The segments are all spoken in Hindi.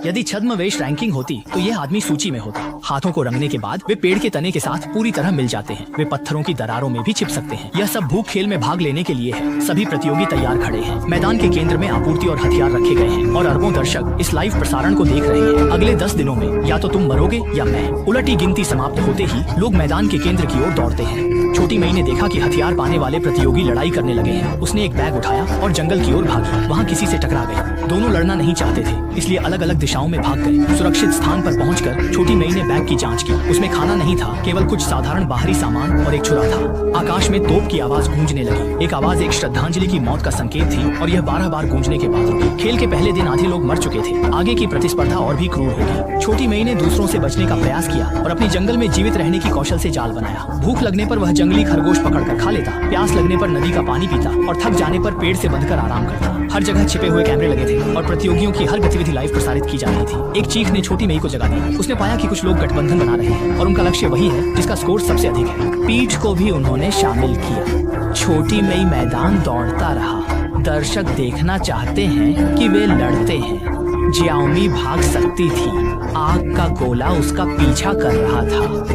यदि छद्मवेश रैंकिंग होती तो ये आदमी सूची में होता। हाथों को रंगने के बाद वे पेड़ के तने के साथ पूरी तरह मिल जाते हैं। वे पत्थरों की दरारों में भी छिप सकते हैं। यह सब भूख खेल में भाग लेने के लिए है। सभी प्रतियोगी तैयार खड़े हैं। मैदान के केंद्र में आपूर्ति और हथियार रखे गए हैं और अरबों दर्शक इस लाइव प्रसारण को देख रहे हैं। अगले 10 दिनों में या तो तुम मरोगे या मैं। उलटी गिनती समाप्त होते ही लोग मैदान के केंद्र की ओर दौड़ते हैं। छोटी मई ने देखा कि हथियार पाने वाले प्रतियोगी लड़ाई करने लगे हैं। उसने एक बैग उठाया और जंगल की ओर भागी। वहाँ किसी से टकरा गई। दोनों लड़ना नहीं चाहते थे, इसलिए अलग अलग दिशाओं में भाग गए। सुरक्षित स्थान पर पहुंचकर छोटी मई ने बैग की जांच की। उसमें खाना नहीं था, केवल कुछ साधारण बाहरी सामान और एक छुरा था। आकाश में तोप की आवाज गूंजने लगी। एक आवाज एक श्रद्धांजलि की मौत का संकेत थी और यह 12 बार गूंजने के बाद रुकी। खेल के पहले दिन आधे लोग मर चुके थे। आगे की प्रतिस्पर्धा और भी क्रूर होगी। छोटी मई ने दूसरों से बचने का प्रयास किया और अपनी जंगल में जीवित रहने की कौशल से जाल बनाया। भूख लगने पर वह जंगली खरगोश पकड़कर खा लेता, प्यास लगने पर नदी का पानी पीता और थक जाने पर पेड़ से बंधकर आराम करता। हर जगह छिपे हुए कैमरे लगे थे और प्रतियोगियों की हर गतिविधि लाइव प्रसारित की जा रही थी। एक चीख ने छोटी मई को जगा दी। उसने पाया कि कुछ लोग गठबंधन बना रहे हैं और उनका लक्ष्य वही है जिसका स्कोर सबसे अधिक है। पीठ को भी उन्होंने शामिल किया। छोटी मई मैदान दौड़ता रहा। दर्शक देखना चाहते हैं कि वे लड़ते हैं। जियाओमी भाग सकती थी। आग का गोला उसका पीछा कर रहा था।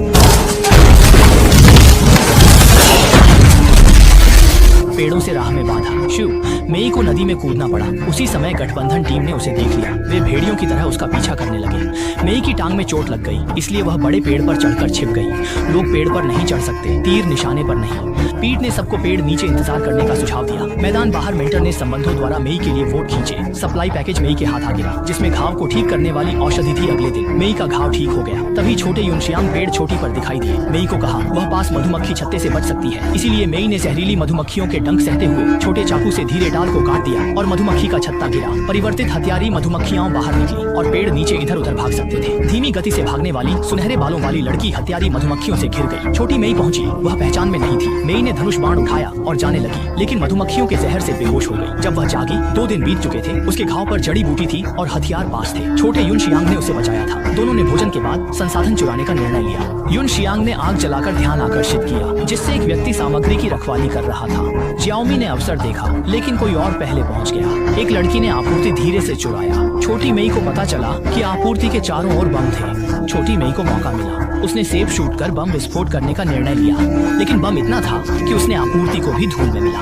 पेड़ों से राह में बांधा। शिव मई को नदी में कूदना पड़ा। उसी समय गठबंधन टीम ने उसे देख लिया। वे भेड़ियों की तरह उसका पीछा करने लगे। मई की टांग में चोट लग गई, इसलिए वह बड़े पेड़ पर चढ़कर छिप गई। लोग पेड़ पर नहीं चढ़ सकते, तीर निशाने पर नहीं। पीठ ने सबको पेड़ नीचे इंतजार करने का सुझाव दिया। मैदान बाहर मेंटर ने संबंधों द्वारा मई के लिए वोट खींचे। सप्लाई पैकेज मई के हाथ आ गिरा, जिसमें घाव को ठीक करने वाली औषधि थी। अगले दिन मई का घाव ठीक हो गया। तभी छोटे यूनशियांग पेड़ छोटी पर दिखाई दिए। मई को कहा वह पास मधुमक्खी छत्ते से बच सकती है, इसीलिए मई ने जहरीली मधुमक्खियों के डंक सहते हुए छोटे चाकू से धीरे डाल को काट दिया और मधुमक्खी का छत्ता गिरा। परिवर्तित हथियारी मधुमक्खियां बाहर निकली और पेड़ नीचे इधर उधर भाग सकते थे। धीमी गति से भागने वाली सुनहरे बालों वाली लड़की हथियारी मधुमक्खियों से घिर गई। छोटी मई पहुंची, वह पहचान में नहीं थी। मई ने धनुष बाण उठाया और जाने लगी, लेकिन मधुमक्खियों के जहर से बेहोश हो गई। जब वह जागी 2 दिन बीत चुके थे। उसके घाव पर जड़ी बूटी थी और हथियार पास थे। छोटे यूनशियांग ने उसे बचाया था। दोनों ने भोजन के बाद संसाधन चुराने का निर्णय लिया। यूनशियांग ने आग जलाकर ध्यान आकर्षित किया, जिससे एक व्यक्ति सामग्री की रखवाली कर रहा था। जियाओमी ने अवसर देखा, लेकिन कोई और पहले पहुंच गया। एक लड़की ने आपूर्ति धीरे से चुराया। छोटी मई को पता चला कि आपूर्ति के चारों ओर बम थे। छोटी मई को मौका मिला। उसने सेफ शूट कर बम विस्फोट करने का निर्णय लिया, लेकिन बम इतना था कि उसने आपूर्ति को भी धूल में मिला।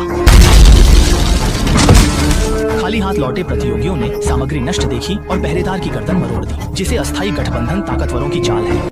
खाली हाथ लौटे प्रतियोगियों ने सामग्री नष्ट देखी और पहरेदार की गर्दन मरोड़ दी, जिसे अस्थायी गठबंधन ताकतवरों की चाल है।